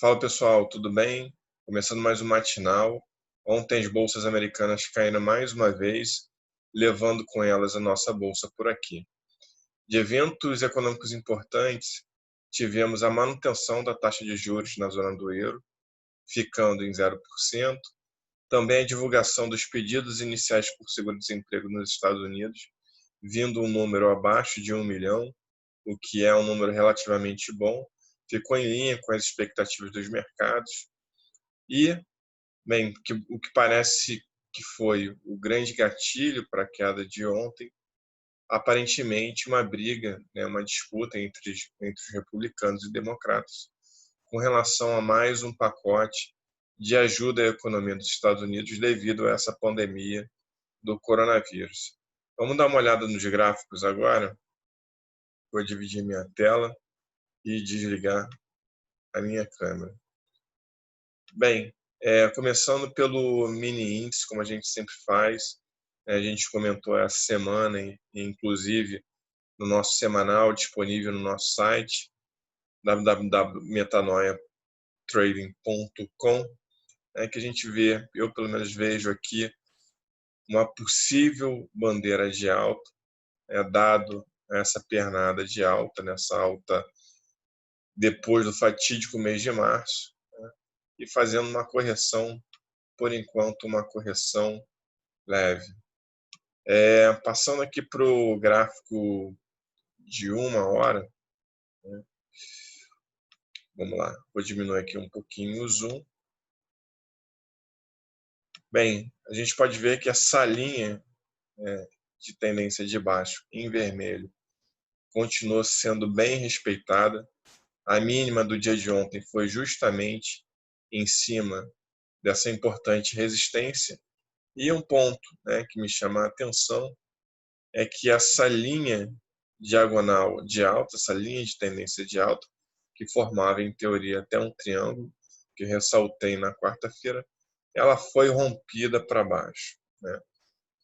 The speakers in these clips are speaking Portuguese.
Fala pessoal, tudo bem? Começando mais um matinal. Ontem as bolsas americanas caíram mais uma vez, levando com elas a nossa bolsa por aqui. De eventos econômicos importantes, tivemos a manutenção da taxa de juros na zona do euro, ficando em 0%. Também a divulgação dos pedidos iniciais por seguro-desemprego nos Estados Unidos, vindo um número abaixo de 1 milhão, o que é um número relativamente bom, ficou em linha com as expectativas dos mercados. E, bem, o que parece que foi o grande gatilho para a queda de ontem, aparentemente uma briga, né, uma disputa entre os republicanos e democratas com relação a mais um pacote de ajuda à economia dos Estados Unidos devido a essa pandemia do coronavírus. Vamos dar uma olhada nos gráficos agora. Vou dividir minha tela e desligar a minha câmera. Bem, começando pelo mini índice, como a gente sempre faz, a gente comentou essa semana, inclusive no nosso semanal disponível no nosso site, www.metanoiatrading.com, que a gente vê, eu pelo menos vejo aqui, uma possível bandeira de alta, dado essa pernada de alta, nessa alta depois do fatídico mês de março, e fazendo uma correção, por enquanto, uma correção leve. Passando aqui para o gráfico de 1 hora, né? Vamos lá, vou diminuir aqui um pouquinho o zoom. Bem, a gente pode ver que essa linha de tendência de baixo em vermelho continuou sendo bem respeitada. A mínima do dia de ontem foi justamente em cima dessa importante resistência. E um ponto, que me chama a atenção é que essa linha diagonal de alta, essa linha de tendência de alta, que formava em teoria até um triângulo, que eu ressaltei na quarta-feira, ela foi rompida para baixo, né?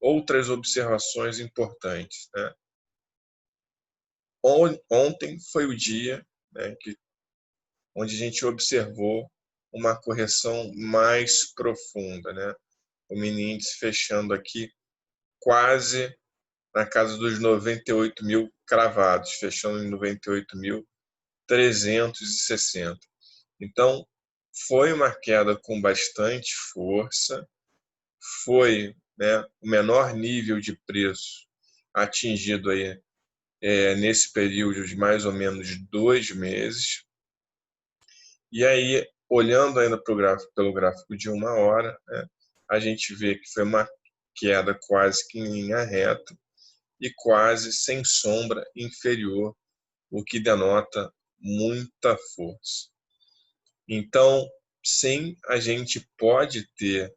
Outras observações importantes, né? Ontem foi o dia, né, onde a gente observou uma correção mais profunda, né? O mini índice fechando aqui quase na casa dos 98 mil cravados, fechando em 98.360. Então, foi uma queda com bastante força, foi, né, o menor nível de preço atingido aí, nesse período de mais ou menos 2 meses. E aí, olhando ainda pelo gráfico de 1 hora, né, a gente vê que foi uma queda quase que em linha reta e quase sem sombra inferior, o que denota muita força. Então, sim, a gente pode ter,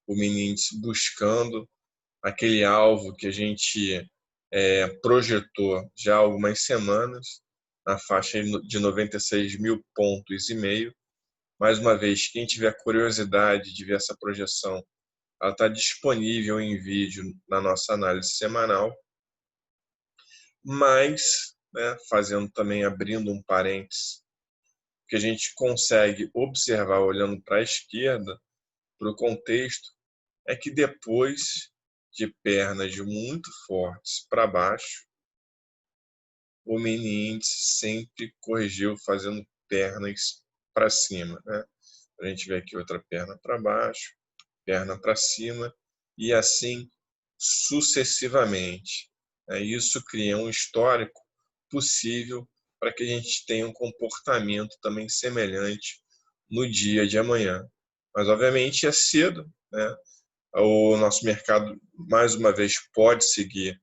o mini índice buscando aquele alvo que a gente projetou já há algumas semanas, na faixa de 96 mil pontos e meio. Mais uma vez, quem tiver curiosidade de ver essa projeção, ela está disponível em vídeo na nossa análise semanal. Mas, né, fazendo também, abrindo um parênteses, que a gente consegue observar olhando para a esquerda, para o contexto, é que depois de pernas muito fortes para baixo, o mini índice sempre corrigiu fazendo pernas para cima, né? A gente vê aqui outra perna para baixo, perna para cima e assim sucessivamente. Isso cria um histórico possível para que a gente tenha um comportamento também semelhante no dia de amanhã. Mas, obviamente, é cedo, né? O nosso mercado, mais uma vez, pode seguir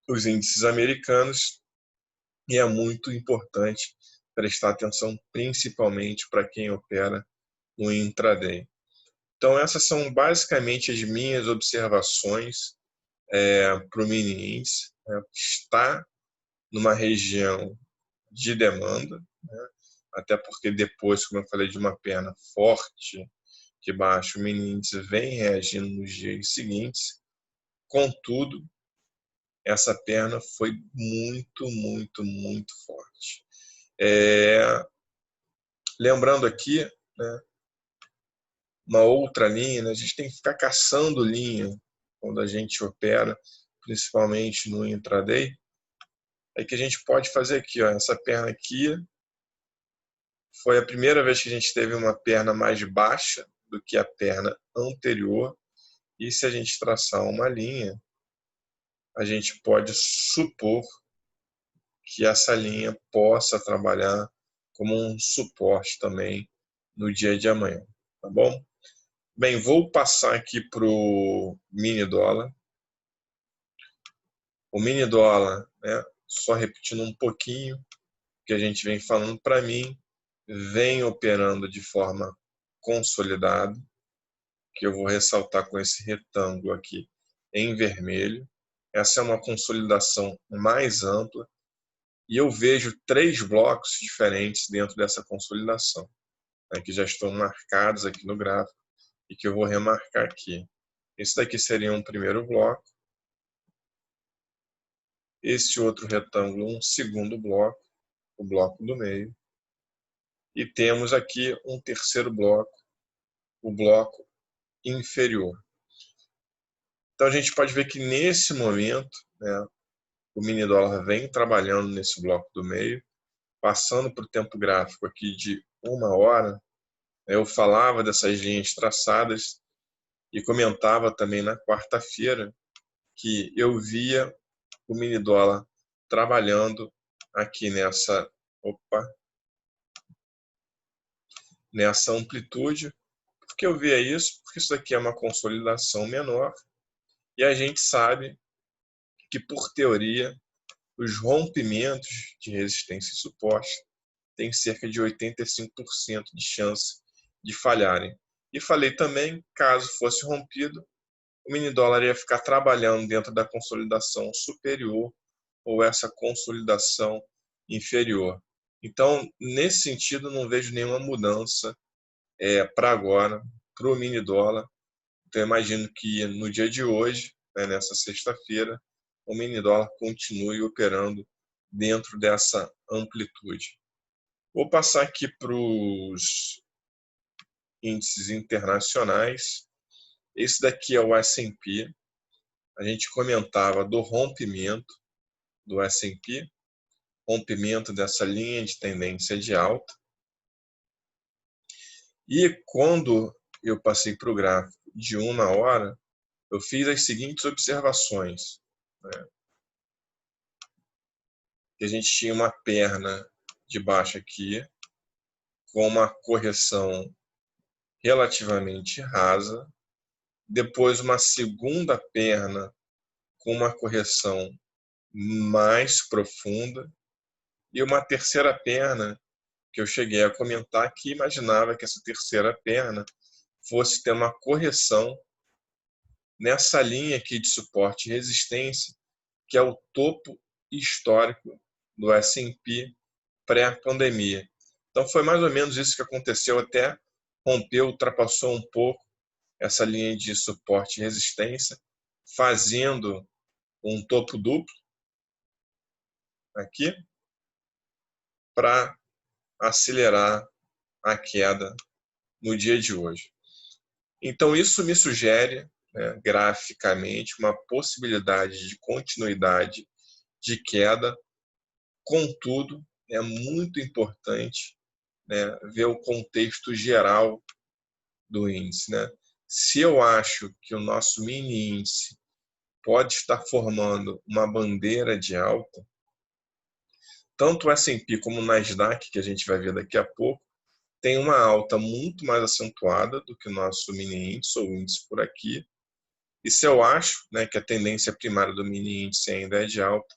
os índices americanos e é muito importante prestar atenção, principalmente para quem opera no intraday. Então, essas são basicamente as minhas observações para o mini índice. Está numa região de demanda, né? Até porque depois, como eu falei, de uma perna forte de baixo, o mini índice vem reagindo nos dias seguintes. Contudo, essa perna foi muito, muito, muito forte. Lembrando aqui, né, uma outra linha, né, a gente tem que ficar caçando linha quando a gente opera, principalmente no intraday. Aí que a gente pode fazer aqui, ó, essa perna aqui foi a primeira vez que a gente teve uma perna mais baixa do que a perna anterior. E se a gente traçar uma linha, a gente pode supor que essa linha possa trabalhar como um suporte também no dia de amanhã, tá bom? Bem, vou passar aqui para o mini dólar. O mini dólar, né, só repetindo um pouquinho que a gente vem falando, para mim, vem operando de forma consolidada, que eu vou ressaltar com esse retângulo aqui em vermelho. Essa é uma consolidação mais ampla e eu vejo 3 blocos diferentes dentro dessa consolidação, né, que já estão marcados aqui no gráfico e que eu vou remarcar aqui. Esse daqui seria um primeiro bloco, esse outro retângulo um segundo bloco, o bloco do meio, e temos aqui um terceiro bloco, o bloco inferior. Então a gente pode ver que nesse momento, né, o mini dólar vem trabalhando nesse bloco do meio, passando para o tempo gráfico aqui de 1 hora. Eu falava dessas linhas traçadas e comentava também na quarta-feira que eu via o mini dólar trabalhando aqui nessa amplitude. Por que eu via isso? Porque isso aqui é uma consolidação menor e a gente sabe que, por teoria, os rompimentos de resistência e suporte têm cerca de 85% de chance de falharem. E falei também, caso fosse rompido, o mini dólar ia ficar trabalhando dentro da consolidação superior ou essa consolidação inferior. Então, nesse sentido, não vejo nenhuma mudança para agora, para o mini dólar. Então, imagino que no dia de hoje, né, nessa sexta-feira, o mini dólar continue operando dentro dessa amplitude. Vou passar aqui para os índices internacionais. Esse daqui é o S&P. A gente comentava do rompimento do S&P, rompimento dessa linha de tendência de alta. E quando eu passei para o gráfico de 1 hora, eu fiz as seguintes observações, né? Que a gente tinha uma perna de baixo aqui, com uma correção relativamente rasa, depois uma segunda perna com uma correção mais profunda e uma terceira perna que eu cheguei a comentar que imaginava que essa terceira perna fosse ter uma correção nessa linha aqui de suporte e resistência, que é o topo histórico do S&P pré-pandemia. Então foi mais ou menos isso que aconteceu, até rompeu, ultrapassou um pouco essa linha de suporte e resistência, fazendo um topo duplo aqui para acelerar a queda no dia de hoje. Então isso me sugere, né, graficamente, uma possibilidade de continuidade de queda. Contudo, é muito importante, né, ver o contexto geral do índice, né? Se eu acho que o nosso mini índice pode estar formando uma bandeira de alta, tanto o S&P como o Nasdaq, que a gente vai ver daqui a pouco, tem uma alta muito mais acentuada do que o nosso mini índice ou índice por aqui. E se eu acho, né, que a tendência primária do mini índice ainda é de alta,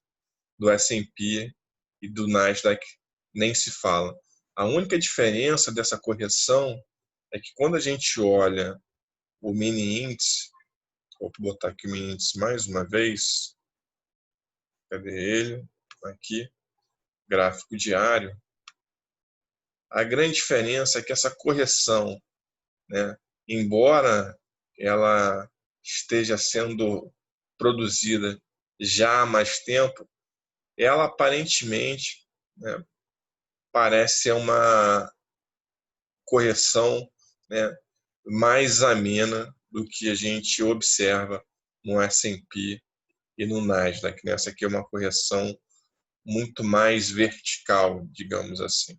do S&P e do Nasdaq nem se fala. A única diferença dessa correção é que quando a gente olha o mini índice, vou botar aqui o mini índice mais uma vez, cadê ele? Aqui, gráfico diário. A grande diferença é que essa correção, né, embora ela esteja sendo produzida já há mais tempo, ela aparentemente, né, parece ser correção, né, mais amena do que a gente observa no S&P e no Nasdaq. Essa aqui é uma correção muito mais vertical, digamos assim.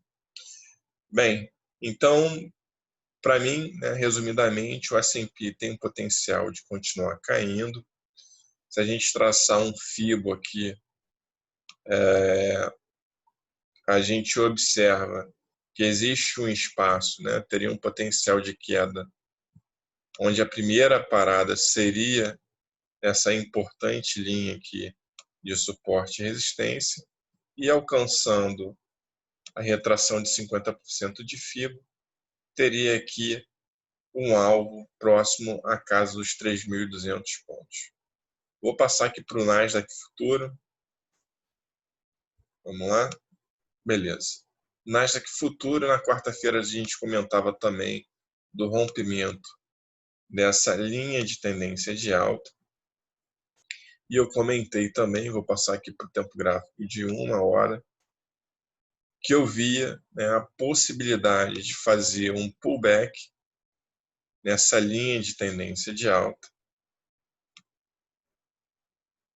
Bem, então, para mim, né, resumidamente, o S&P tem um potencial de continuar caindo. Se a gente traçar um Fibo aqui, a gente observa que existe um espaço, né, teria um potencial de queda, onde a primeira parada seria essa importante linha aqui de suporte e resistência, e alcançando a retração de 50% de Fibo, teria aqui um alvo próximo à casa dos 3.200 pontos. Vou passar aqui para o Nasdaq Futuro. Vamos lá? Beleza. Nasdaq Futuro, na quarta-feira a gente comentava também do rompimento dessa linha de tendência de alta. E eu comentei também, vou passar aqui para o tempo gráfico de 1 hora, que eu via, né, a possibilidade de fazer um pullback nessa linha de tendência de alta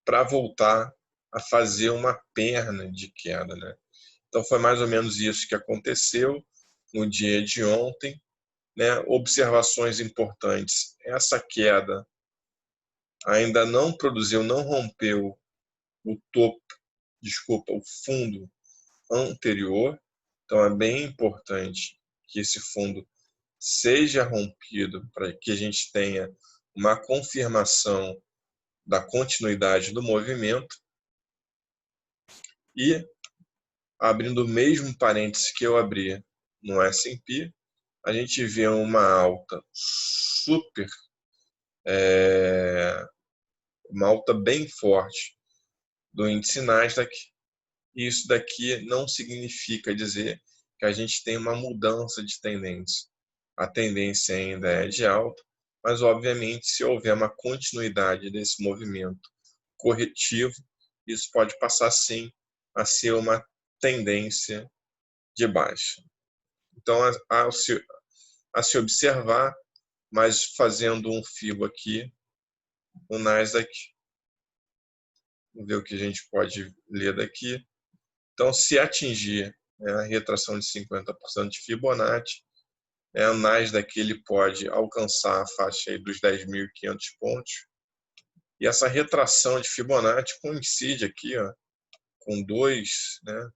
para voltar a fazer uma perna de queda, né? Então foi mais ou menos isso que aconteceu no dia de ontem, né? Observações importantes: essa queda ainda não produziu, não rompeu o topo, o fundo anterior. Então é bem importante que esse fundo seja rompido para que a gente tenha uma confirmação da continuidade do movimento. E, abrindo o mesmo parênteses que eu abri no S&P, a gente vê uma alta super, uma alta bem forte do índice Nasdaq. E isso daqui não significa dizer que a gente tem uma mudança de tendência. A tendência ainda é de alta, mas obviamente se houver uma continuidade desse movimento corretivo, isso pode passar sim a ser uma tendência de baixa. Então, a se observar, mas fazendo um Fibo aqui no Nasdaq, vamos ver o que a gente pode ler daqui. Então, se atingir, né, a retração de 50% de Fibonacci, o Nasdaq ele pode alcançar a faixa aí dos 10.500 pontos. E essa retração de Fibonacci coincide aqui, ó, com dois, né,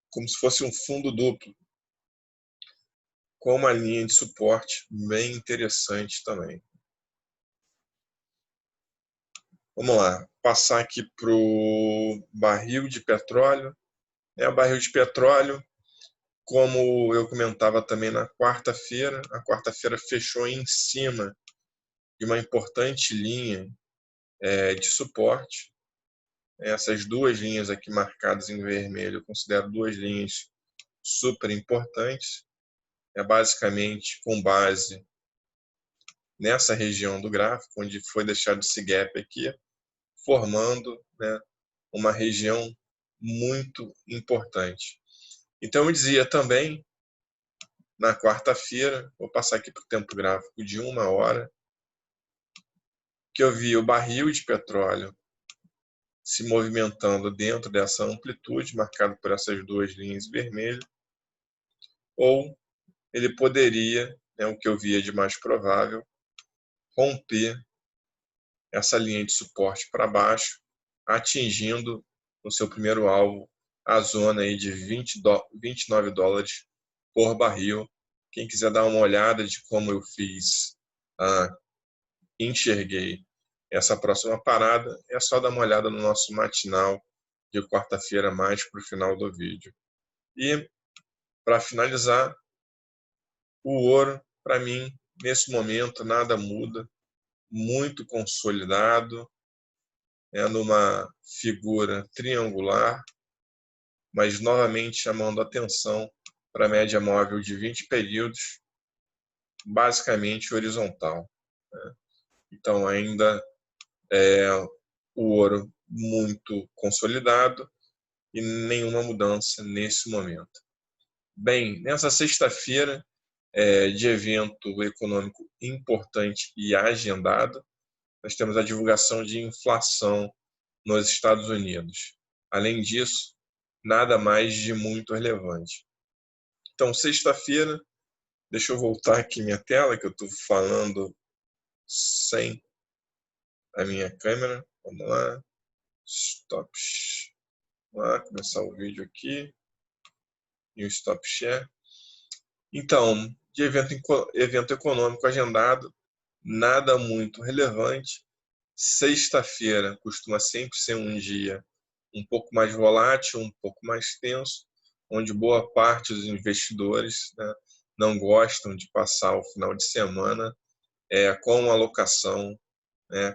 como se fosse um fundo duplo, com uma linha de suporte bem interessante também. Vamos lá, passar aqui para o barril de petróleo. O barril de petróleo, como eu comentava também na quarta-feira, a quarta-feira fechou em cima de uma importante linha de suporte. Essas duas linhas aqui marcadas em vermelho, eu considero duas linhas super importantes. Basicamente com base nessa região do gráfico, onde foi deixado esse gap aqui, formando, né, uma região muito importante. Então eu dizia também, na quarta-feira, vou passar aqui para o tempo gráfico de 1 hora, que eu vi o barril de petróleo se movimentando dentro dessa amplitude, marcado por essas duas linhas vermelhas, ou ele poderia, né, o que eu via de mais provável, romper essa linha de suporte para baixo, atingindo no seu primeiro alvo a zona aí de 29 dólares por barril. Quem quiser dar uma olhada de como eu fiz, enxerguei essa próxima parada, é só dar uma olhada no nosso matinal de quarta-feira mais para o final do vídeo. E, para finalizar, o ouro, para mim, nesse momento, nada muda, muito consolidado, numa figura triangular, mas novamente chamando atenção para a média móvel de 20 períodos, basicamente horizontal. Então ainda é o ouro muito consolidado e nenhuma mudança nesse momento. Bem, nessa sexta-feira de evento econômico importante e agendado. Nós temos a divulgação de inflação nos Estados Unidos. Além disso, nada mais de muito relevante. Então, sexta-feira, deixa eu voltar aqui minha tela, que eu estou falando sem a minha câmera. Vamos lá. Stop. Vamos lá, começar o vídeo aqui. E o stop share. Então, de evento econômico agendado, nada muito relevante. Sexta-feira costuma sempre ser um dia um pouco mais volátil, um pouco mais tenso, onde boa parte dos investidores, né, não gostam de passar o final de semana com alocação,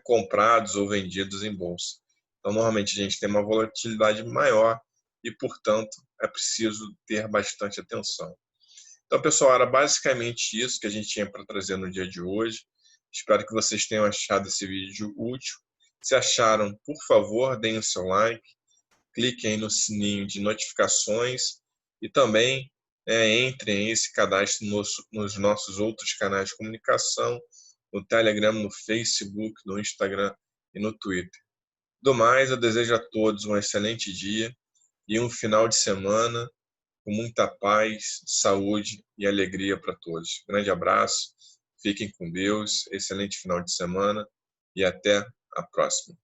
comprados ou vendidos em bolsa. Então, normalmente a gente tem uma volatilidade maior e, portanto, é preciso ter bastante atenção. Então, pessoal, era basicamente isso que a gente tinha para trazer no dia de hoje. Espero que vocês tenham achado esse vídeo útil. Se acharam, por favor, deem o seu like, cliquem no sininho de notificações e também entrem em esse cadastro nos nossos outros canais de comunicação, no Telegram, no Facebook, no Instagram e no Twitter. Do mais, eu desejo a todos um excelente dia e um final de semana com muita paz, saúde e alegria para todos. Grande abraço, fiquem com Deus, excelente final de semana e até a próxima.